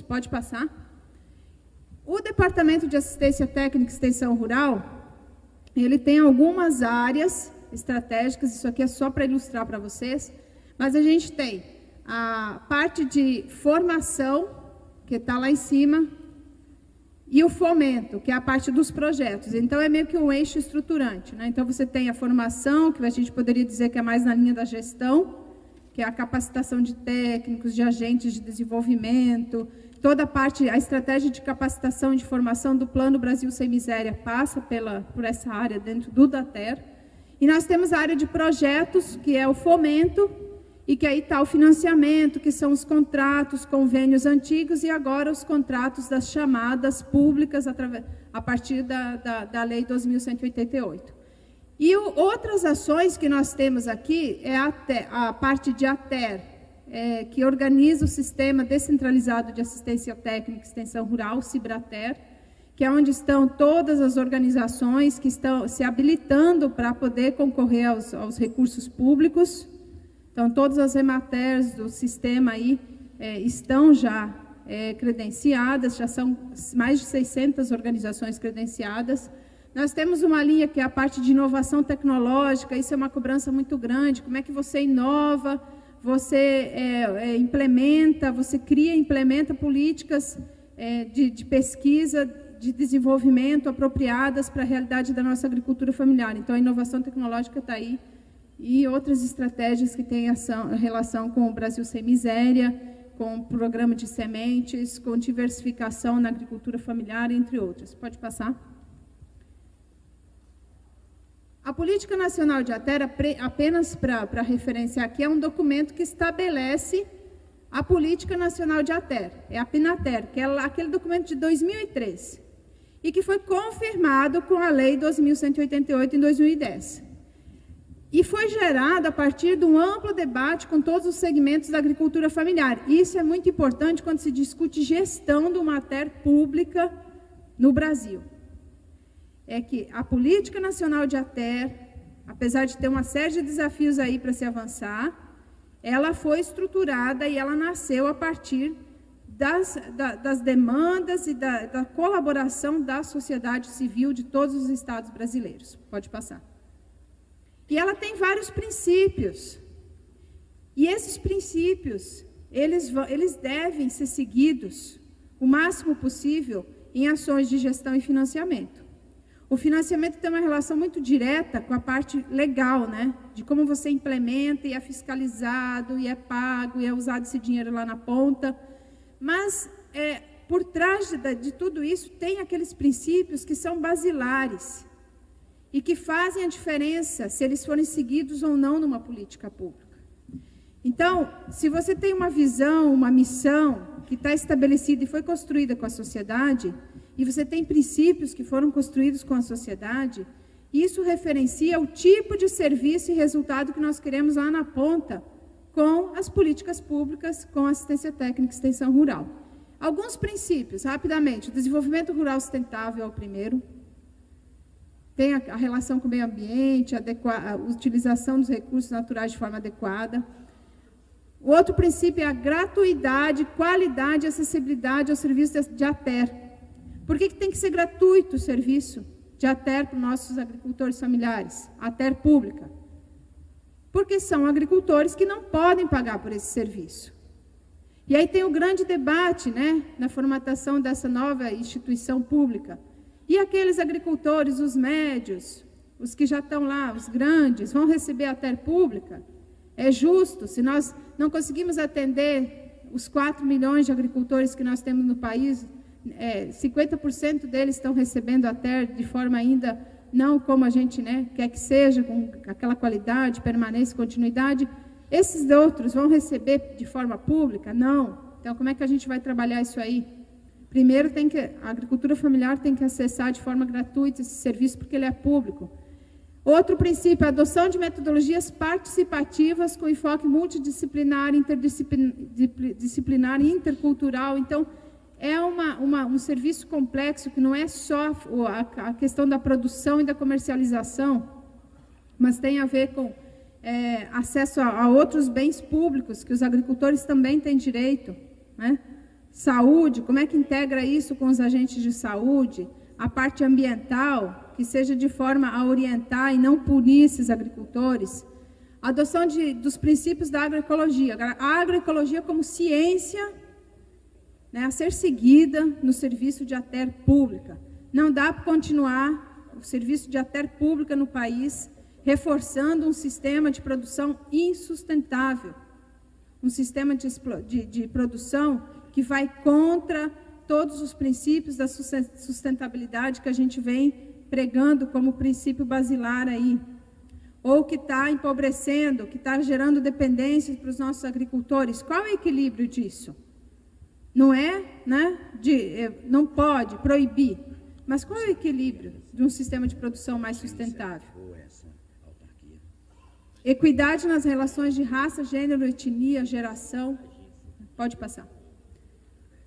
Pode passar. O Departamento de Assistência Técnica e Extensão Rural, ele tem algumas áreas estratégicas, isso aqui é só para ilustrar para vocês, mas a gente tem a parte de formação, que está lá em cima, e o fomento, que é a parte dos projetos. Então, é meio que um eixo estruturante, né? Então, você tem a formação, que a gente poderia dizer que é mais na linha da gestão, que é a capacitação de técnicos, de agentes de desenvolvimento, toda a parte, a estratégia de capacitação e de formação do Plano Brasil Sem Miséria passa por essa área dentro do DATER. E nós temos a área de projetos, que é o fomento, e que aí está o financiamento, que são os contratos, convênios antigos, e agora os contratos das chamadas públicas a partir da Lei 2.188. E outras ações que nós temos aqui é a parte de ATER, que organiza o Sistema Descentralizado de Assistência Técnica e Extensão Rural, Cibrater, que é onde estão todas as organizações que estão se habilitando para poder concorrer aos recursos públicos. Então, todas as rematers do sistema aí estão já credenciadas, já são mais de 600 organizações credenciadas. Nós temos uma linha que é a parte de inovação tecnológica, isso é uma cobrança muito grande, como é que você inova, você implementa, você cria e implementa políticas de pesquisa, de desenvolvimento apropriadas para a realidade da nossa agricultura familiar. Então, a inovação tecnológica está aí, e outras estratégias que têm relação com o Brasil Sem Miséria, com o programa de sementes, com diversificação na agricultura familiar, entre outras. Pode passar. A Política Nacional de ATER, apenas para referenciar aqui, é um documento que estabelece a Política Nacional de ATER, é a PNATER, que é aquele documento de 2003, e que foi confirmado com a Lei 2.188 em 2010. E foi gerado a partir de um amplo debate com todos os segmentos da agricultura familiar. Isso é muito importante quando se discute gestão de uma ATER pública no Brasil. É que a Política Nacional de ATER, apesar de ter uma série de desafios aí para se avançar, ela foi estruturada e ela nasceu a partir das demandas e da colaboração da sociedade civil de todos os estados brasileiros. Pode passar. E ela tem vários princípios. E esses princípios, eles devem ser seguidos o máximo possível em ações de gestão e financiamento. O financiamento tem uma relação muito direta com a parte legal, né? De como você implementa e é fiscalizado, e é pago, e é usado esse dinheiro lá na ponta. Mas, por trás de tudo isso, tem aqueles princípios que são basilares e que fazem a diferença se eles forem seguidos ou não numa política pública. Então, se você tem uma visão, uma missão que está estabelecida e foi construída com a sociedade, e você tem princípios que foram construídos com a sociedade, isso referencia o tipo de serviço e resultado que nós queremos lá na ponta com as políticas públicas, com a assistência técnica e extensão rural. Alguns princípios, rapidamente. O desenvolvimento rural sustentável é o primeiro. Tem a relação com o meio ambiente, a utilização dos recursos naturais de forma adequada. O outro princípio é a gratuidade, qualidade e acessibilidade aos serviços de ATER. Por que tem que ser gratuito o serviço de ATER para os nossos agricultores familiares? ATER pública. Porque são agricultores que não podem pagar por esse serviço. E aí tem o grande debate, né, na formatação dessa nova instituição pública. E aqueles agricultores, os médios, os que já estão lá, os grandes, vão receber a ATER pública? É justo, se nós não conseguimos atender os 4 milhões de agricultores que nós temos no país, 50% deles estão recebendo a ATER de forma ainda não como a gente, né, quer que seja, com aquela qualidade, permanência e continuidade. Esses outros vão receber de forma pública? Não. Então, como é que a gente vai trabalhar isso aí? Primeiro, a agricultura familiar tem que acessar de forma gratuita esse serviço, porque ele é público. Outro princípio, a adoção de metodologias participativas com enfoque multidisciplinar, interdisciplinar e intercultural. Então, é um serviço complexo, que não é só a questão da produção e da comercialização, mas tem a ver com acesso a outros bens públicos, que os agricultores também têm direito, né? Saúde, como é que integra isso com os agentes de saúde? A parte ambiental, que seja de forma a orientar e não punir esses agricultores. A adoção dos princípios da agroecologia. A agroecologia como ciência, né, a ser seguida no serviço de ATER pública. Não dá para continuar o serviço de ATER pública no país reforçando um sistema de produção insustentável. Um sistema de produção que vai contra todos os princípios da sustentabilidade que a gente vem pregando como princípio basilar aí. Ou que está empobrecendo, que está gerando dependência para os nossos agricultores. Qual é o equilíbrio disso? Não é, né, não pode proibir, mas qual é o equilíbrio de um sistema de produção mais sustentável? Equidade nas relações de raça, gênero, etnia, geração. Pode passar.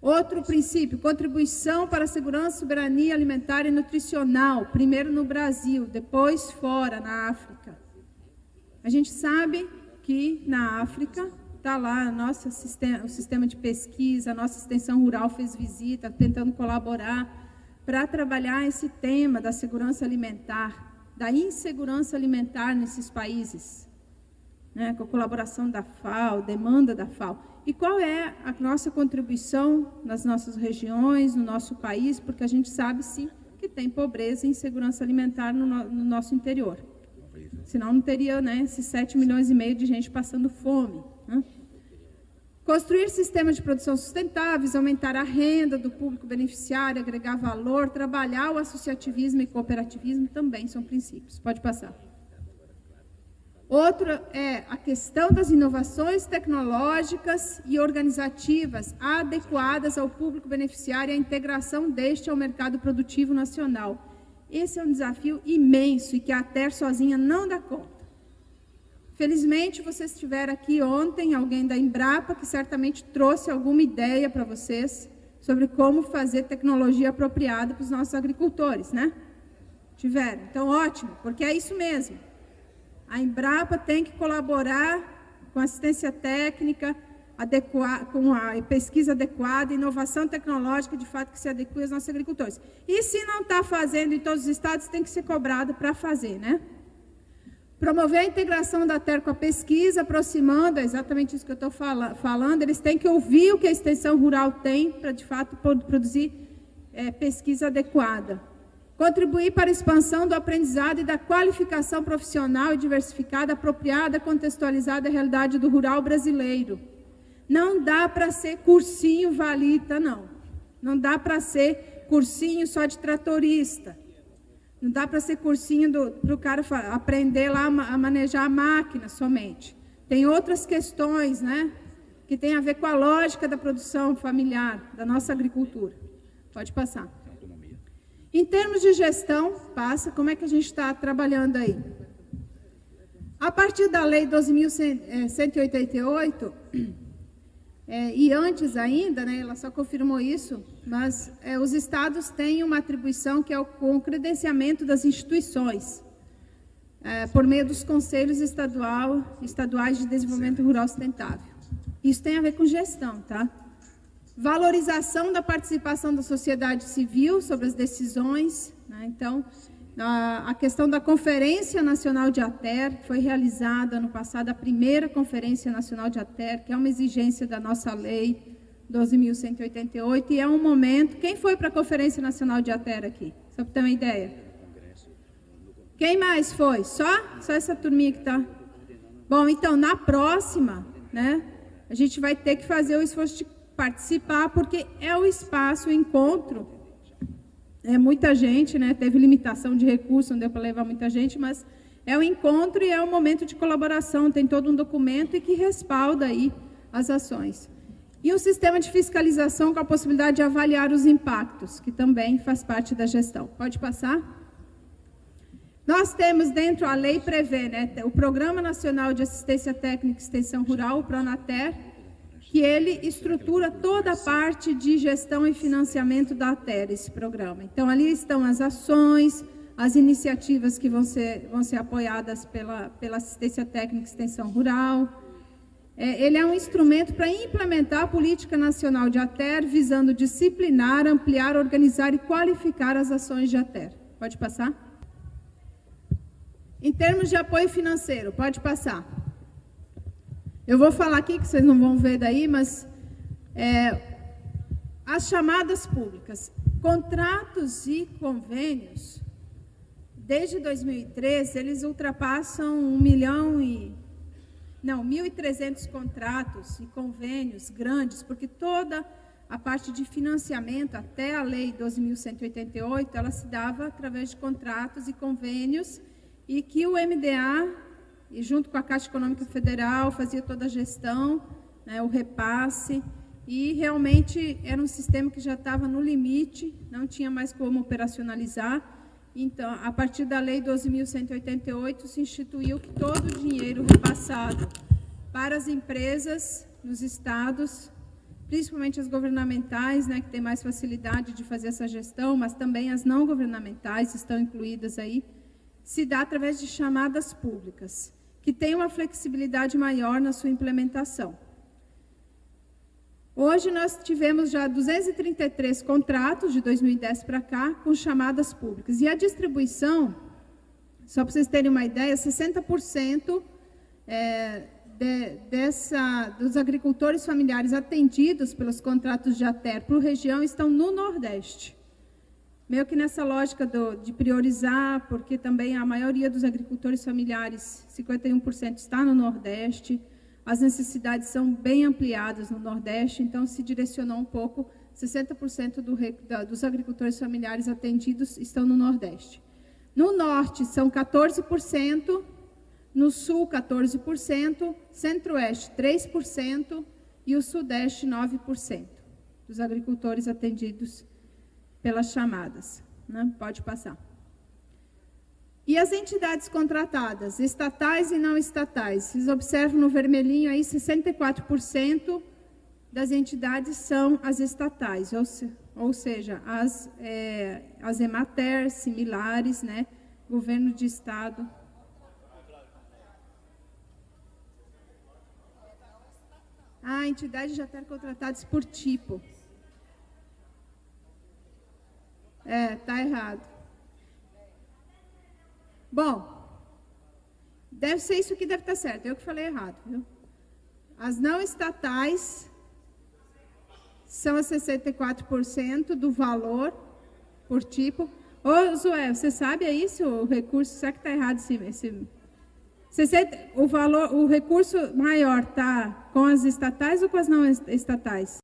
Outro princípio, contribuição para a segurança, soberania alimentar e nutricional, primeiro no Brasil, depois fora, na África. A gente sabe que na África está lá o sistema de pesquisa, a nossa extensão rural fez visita, tentando colaborar para trabalhar esse tema da segurança alimentar, da insegurança alimentar nesses países, né, com a colaboração da FAO, demanda da FAO. E qual é a nossa contribuição nas nossas regiões, no nosso país, porque a gente sabe, sim, que tem pobreza e insegurança alimentar no nosso interior. Senão não teria, né, esses 7,5 milhões de gente passando fome. Né? Construir sistemas de produção sustentáveis, aumentar a renda do público beneficiário, agregar valor, trabalhar o associativismo e cooperativismo também são princípios. Pode passar. Outro é a questão das inovações tecnológicas e organizativas adequadas ao público beneficiário e a integração deste ao mercado produtivo nacional. Esse é um desafio imenso e que a ATER sozinha não dá conta. Felizmente, vocês tiveram aqui ontem alguém da Embrapa que certamente trouxe alguma ideia para vocês sobre como fazer tecnologia apropriada para os nossos agricultores, né? Tiveram. Então, ótimo, porque é isso mesmo. A Embrapa tem que colaborar com assistência técnica, com a pesquisa adequada, inovação tecnológica, de fato, que se adeque aos nossos agricultores. E se não está fazendo em todos os estados, tem que ser cobrado para fazer, né? Promover a integração da ATER com a pesquisa, aproximando, é exatamente isso que eu estou falando, eles têm que ouvir o que a extensão rural tem para, de fato, produzir pesquisa adequada. Contribuir para a expansão do aprendizado e da qualificação profissional e diversificada, apropriada, contextualizada à realidade do rural brasileiro. Não dá para ser cursinho valita, não. Não dá para ser cursinho só de tratorista. Não dá para ser cursinho para o cara aprender lá a manejar a máquina somente. Tem outras questões, né, que tem a ver com a lógica da produção familiar, da nossa agricultura. Pode passar. Em termos de gestão, passa, como é que a gente está trabalhando aí? A partir da Lei 12.188, e antes ainda, né, ela só confirmou isso, mas os estados têm uma atribuição que é com o credenciamento das instituições, por meio dos conselhos estaduais de desenvolvimento rural sustentável. Isso tem a ver com gestão, tá? Valorização da participação da sociedade civil sobre as decisões, né? Então, a questão da Conferência Nacional de ATER, foi realizada ano passado a primeira Conferência Nacional de ATER, que é uma exigência da nossa lei 12.188, e é um momento... Quem foi para a Conferência Nacional de ATER aqui? Só para ter uma ideia. Quem mais foi? Só essa turminha que está... Bom, então, na próxima, né, a gente vai ter que fazer o esforço de participar, porque é o espaço, o encontro... muita gente, né? Teve limitação de recursos, não deu para levar muita gente, mas é o encontro e é o momento de colaboração, tem todo um documento e que respalda aí as ações. E um sistema de fiscalização com a possibilidade de avaliar os impactos, que também faz parte da gestão. Pode passar? Nós temos dentro, a lei prevê, né, o Programa Nacional de Assistência Técnica e Extensão Rural, o PRONATER, que ele estrutura toda a parte de gestão e financiamento da ATER, esse programa. Então, ali estão as ações, as iniciativas que vão ser apoiadas pela assistência técnica e extensão rural, Ele é um instrumento para implementar a Política Nacional de ATER, visando disciplinar, ampliar, organizar e qualificar as ações de ATER. Pode passar? Em termos de apoio financeiro, pode passar. Eu vou falar aqui, que vocês não vão ver daí, mas as chamadas públicas, contratos e convênios, desde 2013, eles ultrapassam 1.300 contratos e convênios grandes, porque toda a parte de financiamento, até a Lei 12.188, ela se dava através de contratos e convênios, e que o MDA, e junto com a Caixa Econômica Federal, fazia toda a gestão, né, o repasse, e realmente era um sistema que já estava no limite, não tinha mais como operacionalizar. Então, a partir da Lei 12.188, se instituiu que todo o dinheiro repassado para as empresas nos estados, principalmente as governamentais, né, que têm mais facilidade de fazer essa gestão, mas também as não governamentais estão incluídas aí, se dá através de chamadas públicas, que tem uma flexibilidade maior na sua implementação. Hoje nós tivemos já 233 contratos de 2010 para cá com chamadas públicas. E a distribuição, só para vocês terem uma ideia, 60% dos agricultores familiares atendidos pelos contratos de ATER para a região estão no Nordeste. Meio que nessa lógica de priorizar, porque também a maioria dos agricultores familiares, 51%, está no Nordeste. As necessidades são bem ampliadas no Nordeste, então se direcionou um pouco, 60% dos agricultores familiares atendidos estão no Nordeste. No Norte são 14%, no Sul 14%, Centro-Oeste 3% e o Sudeste 9% dos agricultores atendidos pelas chamadas, né? Pode passar. E as entidades contratadas, estatais e não estatais, vocês observam no vermelhinho aí, 64% das entidades são as estatais, ou seja, as EMATER, similares, né? Governo de Estado. Ah, entidades já estão contratadas por tipo. Está errado. Bom, deve ser isso que deve estar certo. Eu que falei errado, viu? As não estatais são a 64% do valor por tipo. Ô, Zoé, você sabe aí se o recurso, será que está errado o recurso maior está com as estatais ou com as não estatais?